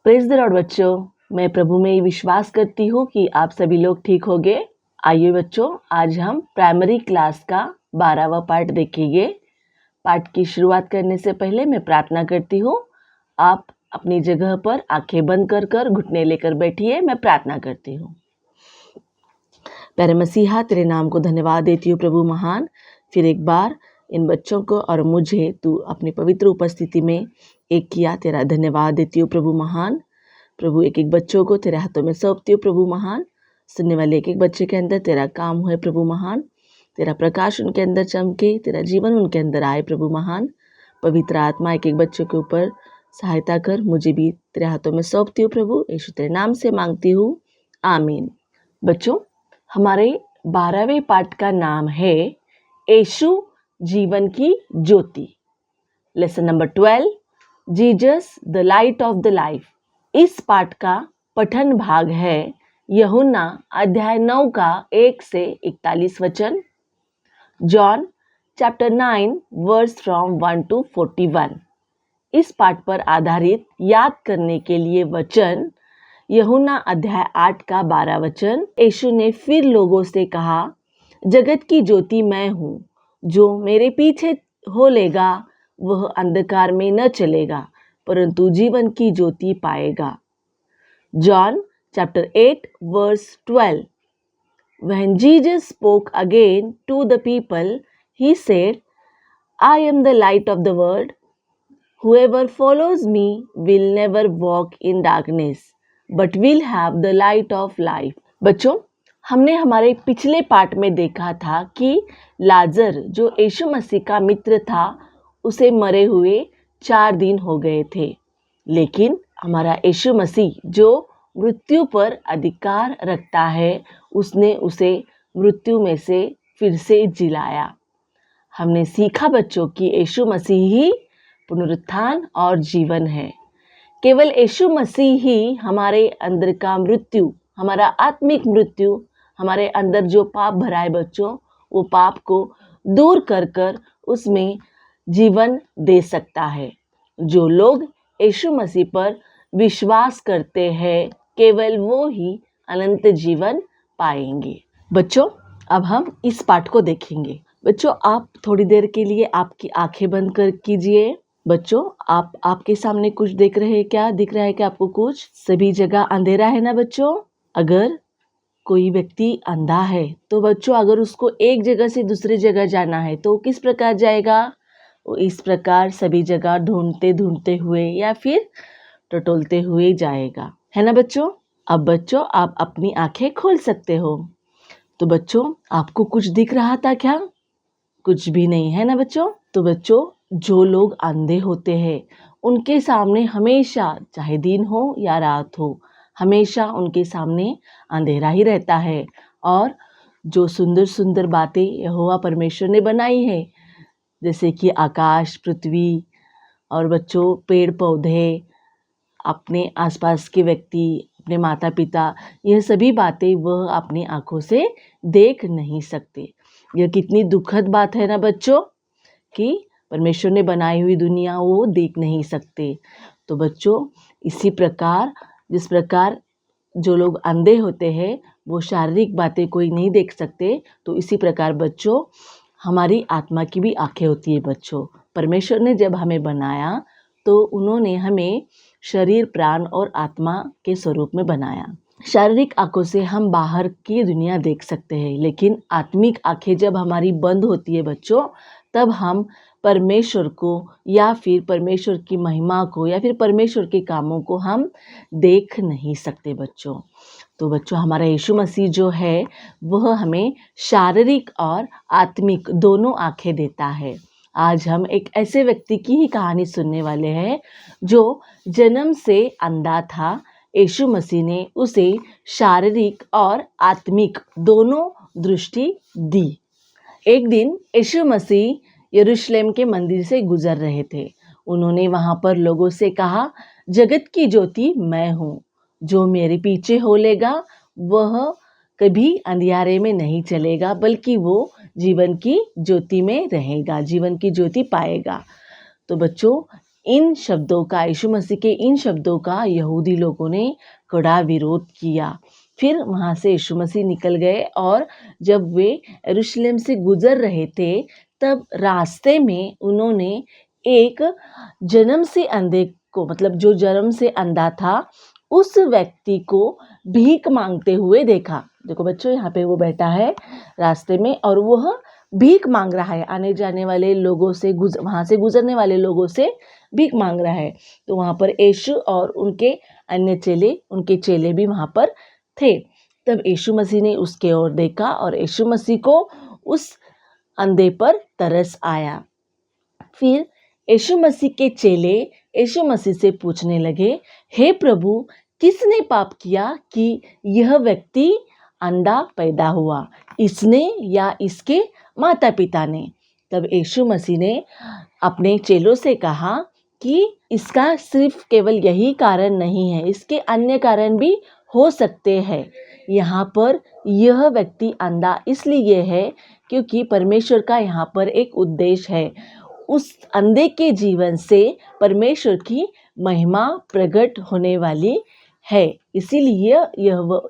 Praise the Lord बच्चों, मैं प्रभु में विश्वास करती हूँ कि आप सभी लोग ठीक होंगे। आइए बच्चों, आज हम प्राइमरी क्लास का 12वां पार्ट देखेंगे। पाठ की शुरुआत करने से पहले मैं प्रार्थना करती हूँ। आप अपनी जगह पर आंखें बंद कर कर घुटने लेकर बैठिए। मैं प्रार्थना करती हूँ। प्यारे मसीहा, तेरे नाम को धन्यवाद देती हूँ प्रभु महान। फिर एक बार इन बच्चों को और मुझे तू अपनी पवित्र उपस्थिति में एक किया, तेरा धन्यवाद देती हूँ प्रभु महान। प्रभु एक एक बच्चों को तेरे हाथों में सौंपती हूँ प्रभु महान। सुनने वाले एक एक बच्चे के अंदर तेरा काम हुए प्रभु महान। तेरा प्रकाश उनके अंदर चमके, तेरा जीवन उनके अंदर आए प्रभु महान। पवित्र आत्मा एक एक बच्चे के ऊपर सहायता कर, मुझे भी तेरे हाथों में सौंपती हूँ प्रभु। यीशु तेरे नाम से मांगती हूँ, आमीन। बच्चों, हमारे 12वें पाठ का नाम है यीशु जीवन की ज्योति। Lesson number 12, Jesus the light of the life. इस पाठ का पठन भाग है यूहन्ना अध्याय 9 का 1 से 41 वचन, John chapter 9 verse from 1 to 41। इस पाठ पर आधारित याद करने के लिए वचन यूहन्ना अध्याय 8 का 12 वचन। यीशु ने फिर लोगों से कहा, जगत की ज्योति मैं हूँ। जो मेरे पीछे हो लेगा वह अंधकार में न चलेगा, परंतु जीवन की ज्योति पाएगा। John chapter 8 verse 12। When Jesus spoke again to the people, he said, I am the light of the world. Whoever follows me will never walk in darkness, but will have the light of life। बच्चों, हमने हमारे पिछले पाठ में देखा था कि लाजर जो यीशु मसीह का मित्र था, उसे मरे हुए 4 दिन हो गए थे, लेकिन हमारा यीशु मसीह जो मृत्यु पर अधिकार रखता है, उसने उसे मृत्यु में से फिर से जिलाया। हमने सीखा बच्चों कि यीशु मसीह ही पुनरुत्थान और जीवन है। केवल यीशु मसीह ही हमारे अंदर का मृत्यु, हमारा आत्मिक मृत्यु, हमारे अंदर जो पाप भरा है बच्चों, वो पाप को दूर कर कर उसमें जीवन दे सकता है। जो लोग यीशु मसीह पर विश्वास करते हैं, केवल वो ही अनंत जीवन पाएंगे। बच्चों, अब हम इस पाठ को देखेंगे। बच्चों, आप थोड़ी देर के लिए आपकी आंखें बंद कर कीजिए। बच्चों, आप आपके सामने कुछ देख रहे हैं क्या? दिख रहा है क्या आपको कुछ? सभी जगह अंधेरा है ना बच्चों? अगर कोई व्यक्ति अंधा है तो बच्चों, अगर उसको एक जगह से दूसरी जगह जाना है तो किस प्रकार जाएगा? वो इस प्रकार सभी जगह ढूंढते ढूंढते हुए या फिर टटोलते हुए जाएगा, है ना बच्चों? अब बच्चों, आप अपनी आंखें खोल सकते हो। तो बच्चों, आपको कुछ दिख रहा था क्या? कुछ भी नहीं, है ना बच्चों? तो बच्चों, जो लोग अंधे होते हैं, उनके सामने हमेशा, चाहे दिन हो या रात हो, हमेशा उनके सामने अंधेरा ही रहता है। और जो सुंदर सुंदर बातें यहोवा परमेश्वर ने बनाई है, जैसे कि आकाश, पृथ्वी और बच्चों पेड़ पौधे, अपने आसपास के व्यक्ति, अपने माता पिता, यह सभी बातें वह अपनी आंखों से देख नहीं सकते। यह कितनी दुखद बात है ना बच्चों, कि परमेश्वर ने बनाई हुई दुनिया वो देख नहीं सकते। तो बच्चों, इसी प्रकार जिस प्रकार जो लोग अंधे होते हैं वो शारीरिक बातें कोई नहीं देख सकते, तो इसी प्रकार बच्चों हमारी आत्मा की भी आंखें होती है बच्चों। परमेश्वर ने जब हमें बनाया तो उन्होंने हमें शरीर, प्राण और आत्मा के स्वरूप में बनाया। शारीरिक आंखों से हम बाहर की दुनिया देख सकते हैं, लेकिन आत्मिक आंखें जब हमारी बंद होती है बच्चों, तब हम परमेश्वर को या फिर परमेश्वर की महिमा को या फिर परमेश्वर के कामों को हम देख नहीं सकते बच्चों। तो बच्चों, हमारा यीशु मसीह जो है वह हमें शारीरिक और आत्मिक दोनों आंखें देता है। आज हम एक ऐसे व्यक्ति की ही कहानी सुनने वाले हैं जो जन्म से अंधा था। यीशु मसीह ने उसे शारीरिक और आत्मिक दोनों दृष्टि दी। एक दिन यीशु मसीह यरूशलेम के मंदिर से गुजर रहे थे। उन्होंने वहां पर लोगों से कहा, जगत की ज्योति मैं हूँ। जो मेरे पीछे हो लेगा वह कभी अंधियारे में नहीं चलेगा, बल्कि वो जीवन की ज्योति में रहेगा, जीवन की ज्योति पाएगा। तो बच्चों, इन शब्दों का, यीशु मसीह के इन शब्दों का यहूदी लोगों ने कड़ा विरोध किया। फिर वहाँ से यीशु मसीह निकल गए और जब वे यरूशलेम से गुजर रहे थे तब रास्ते में उन्होंने एक जन्म से अंधे को, मतलब जो जन्म से अंधा था, उस व्यक्ति को भीख मांगते हुए देखा। देखो बच्चों, यहाँ पे वो बैठा है रास्ते में और वह भीख मांग रहा है, आने जाने वाले लोगों से, वहाँ से गुजरने वाले लोगों से भीख मांग रहा है। तो वहाँ पर यीशु और उनके अन्य चेले, उनके चेले भी वहाँ पर थे। तब यीशु मसीह ने उसके ओर देखा और यीशु मसीह को उस अंधे पर तरस आया। फिर यीशु मसीह के चेले यीशु मसीह से पूछने लगे, हे प्रभु, किसने पाप किया कि यह व्यक्ति अंधा पैदा हुआ, इसने या इसके माता पिता ने? तब यीशु मसीह ने अपने चेलों से कहा कि इसका सिर्फ केवल यही कारण नहीं है, इसके अन्य कारण भी हो सकते हैं। यहाँ पर यह व्यक्ति अंधा इसलिए है क्योंकि परमेश्वर का यहाँ पर एक उद्देश्य है। उस अंधे के जीवन से परमेश्वर की महिमा प्रकट होने वाली है, इसीलिए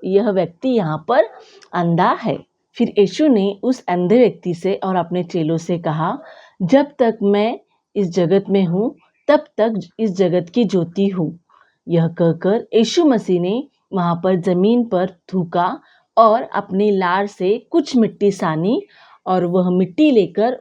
यह व्यक्ति यहाँ पर अंधा है। फिर यीशु ने उस अंधे व्यक्ति से और अपने चेलों से कहा, जब तक मैं इस जगत में हूँ तब तक इस जगत की ज्योति हूँ। यह कहकर यीशु मसीह ने वहाँ पर जमीन पर थूका और अपनी लार से कुछ मिट्टी सानी और वह मिट्टी लेकर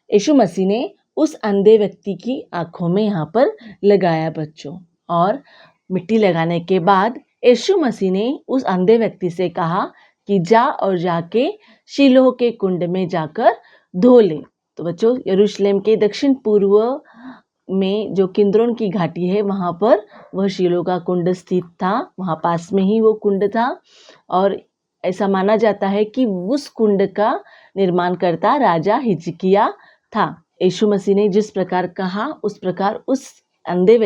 यीशु मसीह ने उस अंधे व्यक्ति की आंखों में यहाँ पर लगाया बच्चों। और मिट्टी लगाने के बाद यीशु मसीह ने उस अंधे व्यक्ति से कहा कि जा और जाके शीलोह के कुंड में जाकर धो ले। तो बच्चों, यरूशलेम के दक्षिण पूर्व में जो किंद्रोन की घाटी है वहाँ पर वह शीलोह का कुंड स्थित था। वहाँ पास में ही वो कुंड था और ऐसा माना जाता है कि उस कुंड का निर्माण करता राजा हिजकिया था। यीशु मसीह ने जिस प्रकार कहा उस प्रकार उस अंधे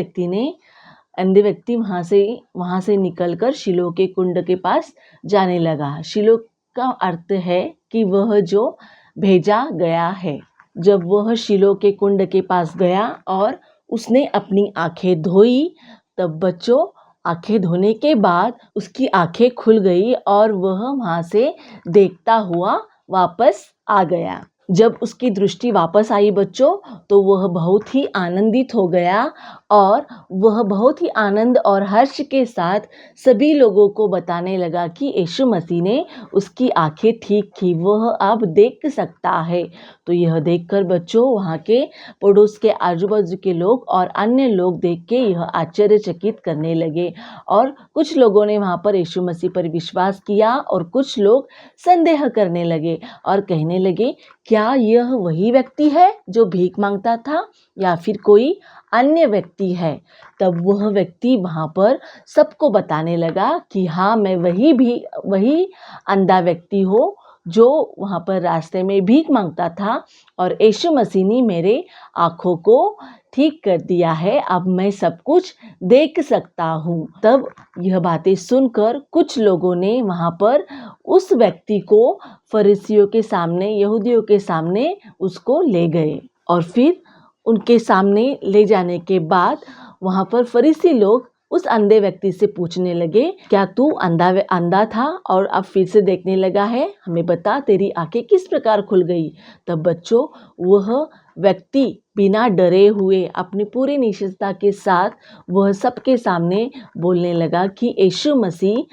व्यक्ति वहाँ से निकलकर शीलोह के कुंड के पास जाने लगा। शीलोह का अर्थ है कि वह जो भेजा गया है। जब वह शीलोह के कुंड के पास गया और उसने अपनी आंखें धोई, तब बच्चों, आंखें धोने के बाद उसकी आंखें खुल गई और वह वहाँ से देखता हुआ वापस आ गया। जब उसकी दृष्टि वापस आई बच्चों, तो वह बहुत ही आनंदित हो गया और वह बहुत ही आनंद और हर्ष के साथ सभी लोगों को बताने लगा कि यीशु मसीह ने उसकी आंखें ठीक की, वह अब देख सकता है। तो यह देखकर बच्चों वहाँ के पड़ोस के आजू बाजू के लोग और अन्य लोग देख के यह आश्चर्यचकित करने लगे और कुछ लोगों ने वहाँ पर यीशु मसीह पर विश्वास किया और कुछ लोग संदेह करने लगे और कहने लगे, क्या यह वही व्यक्ति है जो भीख मांगता था या फिर कोई अन्य व्यक्ति है? तब वह व्यक्ति वहाँ पर सबको बताने लगा कि हाँ, मैं वही अंधा व्यक्ति हूँ जो वहाँ पर रास्ते में भीख मांगता था और यीशु मसीह ने मेरे आँखों को ठीक कर दिया है, अब मैं सब कुछ देख सकता हूँ। तब यह बातें सुनकर कुछ लोगों ने वहाँ पर उस व्यक्ति को फरीसियों के सामने, यहूदियों के सामने उसको ले गए और फिर उनके सामने ले जाने के बाद वहाँ पर फरीसी लोग उस अंधे व्यक्ति से पूछने लगे, क्या तू अंधा था और अब फिर से देखने लगा है? हमें बता, तेरी आंखें किस प्रकार खुल गई? तब बच्चों, वह व्यक्ति बिना डरे हुए अपनी पूरी निश्चयता के साथ वह सबके सामने बोलने लगा कि यीशु मसीह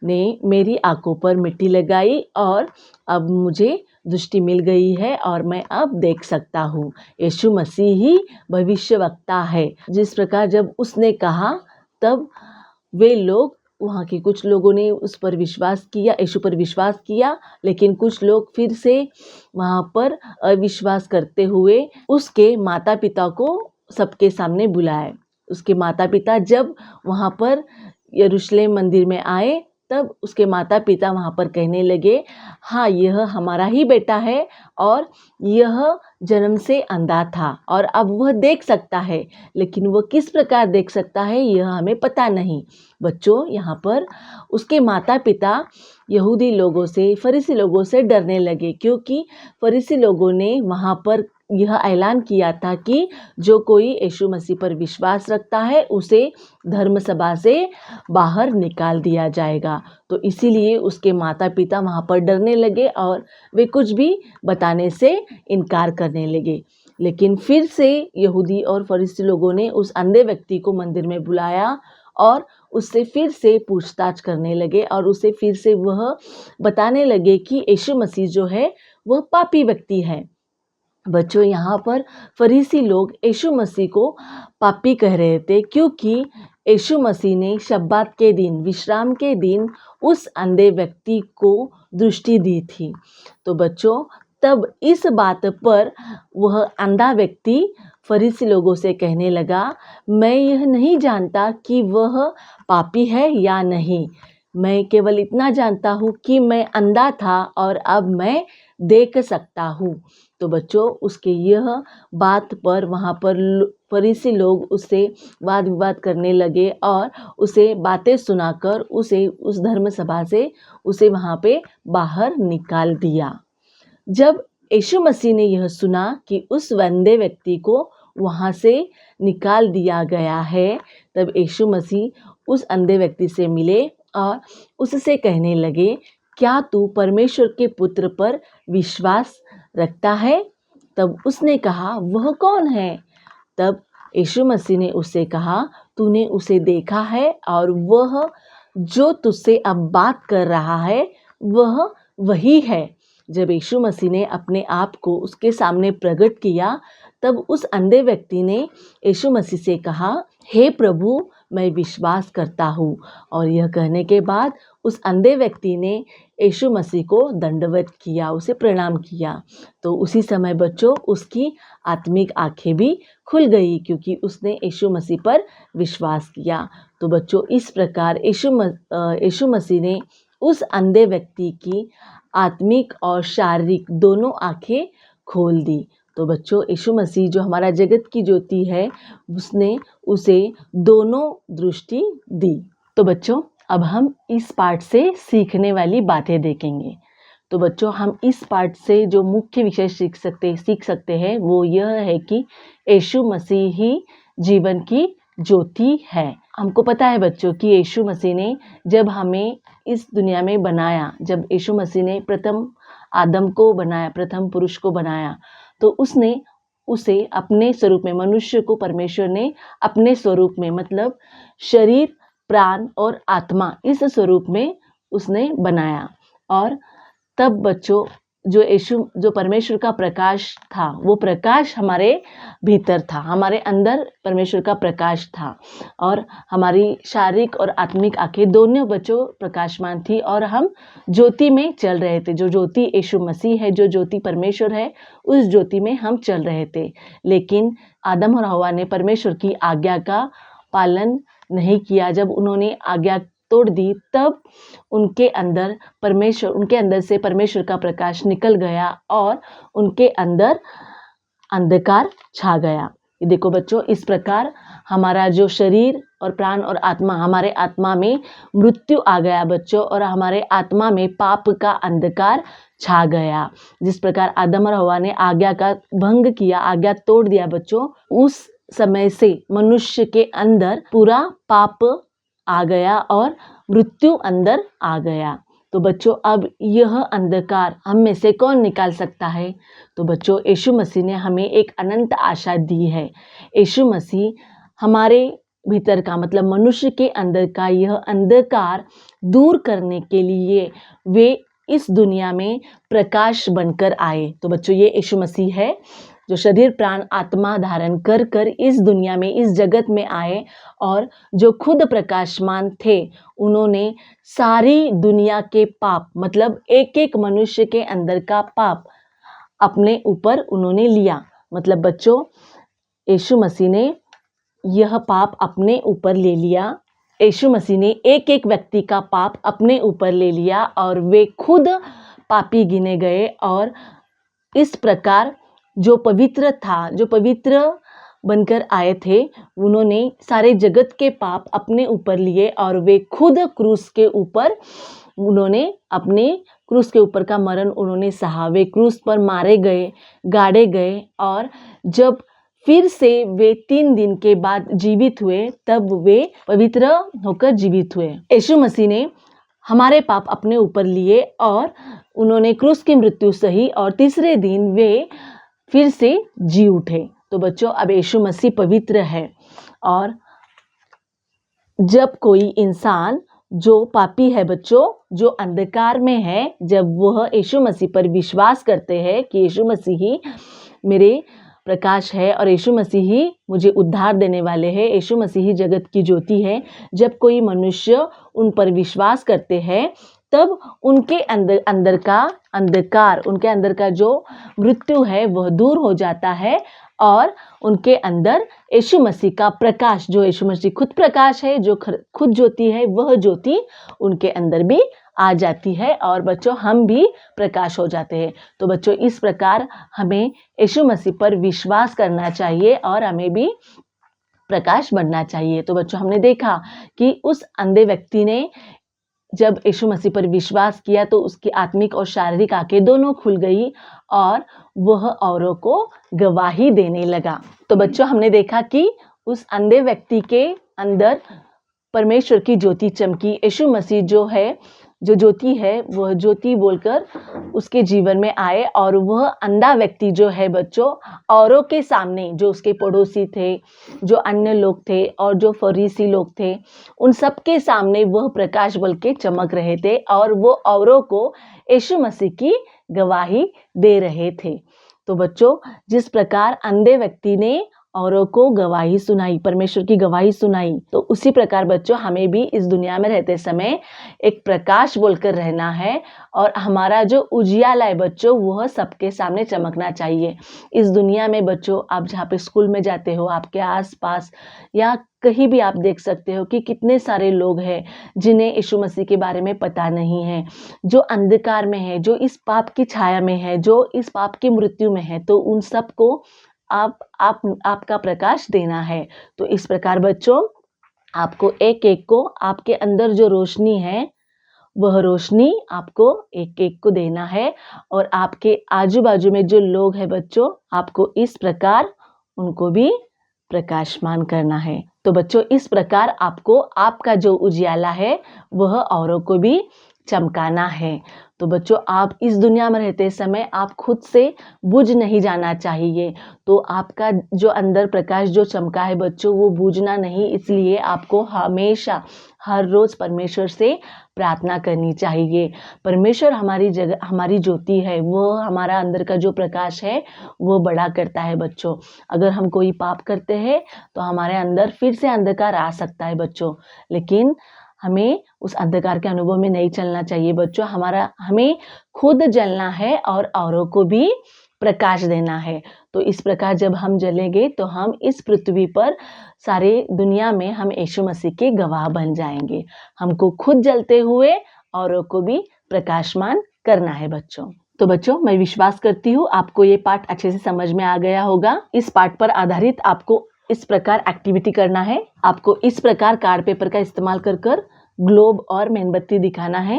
ने मेरी आंखों पर मिट्टी लगाई और अब मुझे दृष्टि मिल गई है और मैं अब देख सकता हूँ। यीशु मसीह ही भविष्यवक्ता है। जिस प्रकार जब उसने कहा तब वे लोग, वहाँ के कुछ लोगों ने उस पर विश्वास किया, यीशु पर विश्वास किया, लेकिन कुछ लोग फिर से वहाँ पर अविश्वास करते हुए उसके माता पिता को सबके सामने बुलाए। उसके माता पिता जब वहाँ पर यरूशलेम मंदिर में आए तब उसके माता पिता वहाँ पर कहने लगे, हाँ, यह हमारा ही बेटा है और यह जन्म से अंधा था और अब वह देख सकता है, लेकिन वह किस प्रकार देख सकता है यह हमें पता नहीं। बच्चों, यहाँ पर उसके माता पिता यहूदी लोगों से, फरीसी लोगों से डरने लगे क्योंकि फरीसी लोगों ने वहाँ पर यह ऐलान किया था कि जो कोई यीशु मसीह पर विश्वास रखता है उसे धर्म सभा से बाहर निकाल दिया जाएगा। तो इसीलिए उसके माता पिता वहाँ पर डरने लगे और वे कुछ भी बताने से इनकार करने लगे। लेकिन फिर से यहूदी और फरीसी लोगों ने उस अंधे व्यक्ति को मंदिर में बुलाया और उससे फिर से पूछताछ करने लगे और उसे फिर से वह बताने लगे कि यीशु मसीह जो है वह पापी व्यक्ति है। बच्चों, यहाँ पर फरीसी लोग यीशु मसीह को पापी कह रहे थे क्योंकि यीशु मसीह ने शब्बात के दिन, विश्राम के दिन उस अंधे व्यक्ति को दृष्टि दी थी। तो बच्चों, तब इस बात पर वह अंधा व्यक्ति फरीसी लोगों से कहने लगा, मैं यह नहीं जानता कि वह पापी है या नहीं। मैं केवल इतना जानता हूँ कि मैं अंधा था और अब मैं देख सकता हूँ। तो बच्चों, उसके यह बात पर वहाँ पर फरीसी लोग उससे वाद विवाद करने लगे और उसे बातें सुनाकर उसे उस धर्म सभा से उसे वहाँ पे बाहर निकाल दिया। जब यीशु मसीह ने यह सुना कि उस अंधे व्यक्ति को वहाँ से निकाल दिया गया है, तब यीशु मसीह उस अंधे व्यक्ति से मिले और उससे कहने लगे, क्या तू परमेश्वर के पुत्र पर विश्वास रखता है? तब उसने कहा, वह कौन है? तब यीशु मसीह ने उससे कहा, तूने उसे देखा है और वह जो तुझसे अब बात कर रहा है वह वही है। जब यीशु मसीह ने अपने आप को उसके सामने प्रकट किया, तब उस अंधे व्यक्ति ने यीशु मसीह से कहा, हे प्रभु, मैं विश्वास करता हूँ। और यह कहने के बाद उस अंधे व्यक्ति ने यीशु मसीह को दंडवत किया, उसे प्रणाम किया। तो उसी समय बच्चों, उसकी आत्मिक आंखें भी खुल गई क्योंकि उसने यीशु मसीह पर विश्वास किया। तो बच्चों, इस प्रकार यीशु मसीह ने उस अंधे व्यक्ति की आत्मिक और शारीरिक दोनों आंखें खोल दी। तो बच्चों, यीशु मसीह जो हमारा जगत की ज्योति है, उसने उसे दोनों दृष्टि दी। तो बच्चों, अब हम इस पाठ से सीखने वाली बातें देखेंगे। तो बच्चों, हम इस पाठ से जो मुख्य विषय सीख सकते हैं वो यह है कि यीशु मसीह ही जीवन की ज्योति है। हमको पता है बच्चों कि यीशु मसीह ने जब हमें इस दुनिया में बनाया, जब यीशु मसीह ने प्रथम आदम को बनाया, प्रथम पुरुष को बनाया, तो उसने उसे अपने स्वरूप में, मनुष्य को परमेश्वर ने अपने स्वरूप में, मतलब शरीर, प्राण और आत्मा, इस स्वरूप में उसने बनाया। और तब बच्चों, जो परमेश्वर का प्रकाश था, वो प्रकाश हमारे भीतर था, हमारे अंदर परमेश्वर का प्रकाश था और हमारी शारीरिक और आत्मिक आंखें दोनों बच्चों प्रकाशमान थी और हम ज्योति में चल रहे थे। जो ज्योति यीशु मसीह है, जो ज्योति परमेश्वर है, उस ज्योति में हम चल रहे थे। लेकिन आदम और हव्वा ने परमेश्वर की आज्ञा का पालन नहीं किया। जब उन्होंने आज्ञा तोड़ दी, तब उनके अंदर से परमेश्वर का प्रकाश निकल गया और उनके अंदर अंधकार छा गया। ये देखो बच्चों, इस प्रकार हमारा जो शरीर और प्राण और आत्मा, हमारे आत्मा में मृत्यु आ गया बच्चों, और हमारे आत्मा में पाप का अंधकार छा गया। जिस प्रकार आदम और हव्वा ने आज्ञा का भंग किया, आज्ञा तोड़ दिया बच्चों, उस समय से मनुष्य के अंदर पूरा पाप आ गया और मृत्यु अंदर आ गया। तो बच्चों, अब यह अंधकार हम में से कौन निकाल सकता है? तो बच्चों, यीशु मसीह ने हमें एक अनंत आशा दी है। यीशु मसीह हमारे भीतर का, मतलब मनुष्य के अंदर का यह अंधकार दूर करने के लिए वे इस दुनिया में प्रकाश बनकर आए। तो बच्चों, ये यीशु मसीह है जो शरीर, प्राण, आत्मा धारण कर कर इस दुनिया में, इस जगत में आए और जो खुद प्रकाशमान थे, उन्होंने सारी दुनिया के पाप, मतलब एक एक मनुष्य के अंदर का पाप अपने ऊपर उन्होंने लिया। मतलब बच्चों, यीशु मसीह ने यह पाप अपने ऊपर ले लिया। यीशु मसीह ने एक एक व्यक्ति का पाप अपने ऊपर ले लिया और वे खुद पापी गिने गए। और इस प्रकार जो पवित्र बनकर आए थे, उन्होंने सारे जगत के पाप अपने ऊपर लिए और वे खुद क्रूस के ऊपर उन्होंने अपने क्रूस के ऊपर का मरण उन्होंने सहा, वे क्रूस पर मारे गए, गाड़े गए और जब फिर से वे 3 दिन के बाद जीवित हुए तब वे पवित्र होकर जीवित हुए। यीशु मसीह ने हमारे पाप अपने ऊपर लिए और उन्होंने क्रूस की मृत्यु सही और तीसरे दिन वे फिर से जी उठे। तो बच्चों, अब यीशु मसीह पवित्र है और जब कोई इंसान जो पापी है बच्चों, जो अंधकार में है, जब वह यीशु मसीह पर विश्वास करते हैं कि यीशु मसीह ही मेरे प्रकाश है और यीशु मसीह ही मुझे उद्धार देने वाले हैं, यीशु मसीह ही जगत की ज्योति है, जब कोई मनुष्य उन पर विश्वास करते हैं तब उनके अंदर का अंधकार, उनके अंदर का जो मृत्यु है वह दूर हो जाता है और उनके अंदर यीशु मसीह का प्रकाश, जो यीशु मसीह खुद प्रकाश है, जो खुद ज्योति है, वह ज्योति उनके अंदर भी आ जाती है और बच्चों हम भी प्रकाश हो जाते हैं। तो बच्चों, इस प्रकार हमें यीशु मसीह पर विश्वास करना चाहिए और हमें भी प्रकाश बनना चाहिए। तो बच्चों, हमने देखा कि उस अंधे व्यक्ति ने जब यीशु मसीह पर विश्वास किया तो उसकी आत्मिक और शारीरिक आंखें दोनों खुल गई और वह औरों को गवाही देने लगा। तो बच्चों, हमने देखा कि उस अंधे व्यक्ति के अंदर परमेश्वर की ज्योति चमकी। यीशु मसीह जो ज्योति है वह ज्योति बोलकर उसके जीवन में आए और वह अंधा व्यक्ति जो है बच्चों, औरों के सामने, जो उसके पड़ोसी थे, जो अन्य लोग थे और जो फरीसी लोग थे, उन सब के सामने वह प्रकाश बल के चमक रहे थे और वो औरों को यीशु मसीह की गवाही दे रहे थे। तो बच्चों, जिस प्रकार अंधे व्यक्ति ने औरों को गवाही सुनाई, परमेश्वर की गवाही सुनाई, तो उसी प्रकार बच्चों हमें भी इस दुनिया में रहते समय एक प्रकाश बोलकर रहना है और हमारा जो उजियाला है बच्चों वह सबके सामने चमकना चाहिए। इस दुनिया में बच्चों, आप जहाँ पे स्कूल में जाते हो, आपके आसपास या कहीं भी आप देख सकते हो कि कितने सारे लोग हैं जिन्हें यीशु मसीह के बारे में पता नहीं है, जो अंधकार में है, जो इस पाप की छाया में है, जो इस पाप की मृत्यु में है। तो उन सबको आपका प्रकाश देना है। तो इस प्रकार बच्चों, आपको एक एक को, आपके अंदर जो रोशनी है वह रोशनी आपको एक एक को देना है और आपके आजू बाजू में जो लोग हैं बच्चों, आपको इस प्रकार उनको भी प्रकाशमान करना है। तो बच्चों, इस प्रकार आपको आपका जो उजियाला है वह औरों को भी चमकाना है। तो बच्चों, आप इस दुनिया में रहते समय आप खुद से बुझ नहीं जाना चाहिए। तो आपका जो अंदर प्रकाश जो चमका है बच्चों, वो बुझना नहीं, इसलिए आपको हमेशा हर रोज परमेश्वर से प्रार्थना करनी चाहिए। परमेश्वर हमारी जगह, हमारी ज्योति है, वो हमारा अंदर का जो प्रकाश है वो बड़ा करता है बच्चों। अगर हम कोई पाप करते हैं तो हमारे अंदर फिर से अंधकार आ सकता है बच्चों, लेकिन हमें उस अंधकार के अनुभव में नहीं चलना चाहिए बच्चों। हमें खुद जलना है और औरों को भी प्रकाश देना है। तो इस प्रकार जब हम जलेंगे तो हम इस पृथ्वी पर सारे दुनिया में हम यीशु मसीह के गवाह बन जाएंगे। हमको खुद जलते हुए औरों को भी प्रकाशमान करना है बच्चों। तो बच्चों, मैं विश्वास करती हूँ आपको ये पाठ अच्छे से समझ में आ गया होगा। इस पाठ पर आधारित आपको इस प्रकार एक्टिविटी करना है। आपको इस प्रकार कार्ड पेपर का इस्तेमाल कर ग्लोब और मेणबत्ती दिखाना है।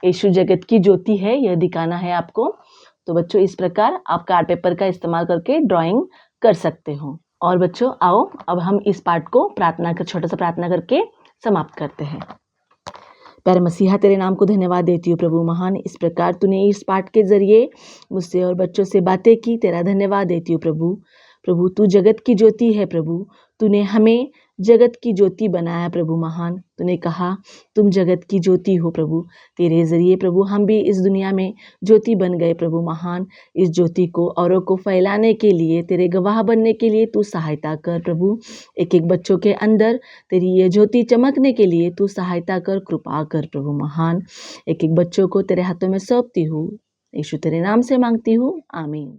यीशु जगत की ज्योति है, यह दिखाना है आपको। तो बच्चों, इस प्रकार आप कार्ड पेपर का इस्तेमाल करके ड्राइंग कर सकते हो। और बच्चों, आओ अब हम इस पाठ को छोटा सा प्रार्थना करके समाप्त करते हैं। प्यारे मसीहा, तेरे नाम को धन्यवाद देती हूँ प्रभु। महान इस प्रकार तूने इस पाठ के जरिए मुझसे और बच्चों से बातें की, तेरा धन्यवाद देती हूँ प्रभु। प्रभु, तू जगत की ज्योति है प्रभु, तूने हमें जगत की ज्योति बनाया प्रभु। महान, तूने कहा तुम जगत की ज्योति हो प्रभु। तेरे जरिए प्रभु हम भी इस दुनिया में ज्योति बन गए प्रभु। महान, इस ज्योति को औरों को फैलाने के लिए, तेरे गवाह बनने के लिए तू सहायता कर प्रभु। एक एक बच्चों के अंदर तेरी ये ज्योति चमकने के लिए तू सहायता कर, कृपा कर प्रभु। महान, एक एक बच्चों को तेरे हाथों में सौंपती हूँ, यीशु तेरे नाम से मांगती हूँ, आमीन।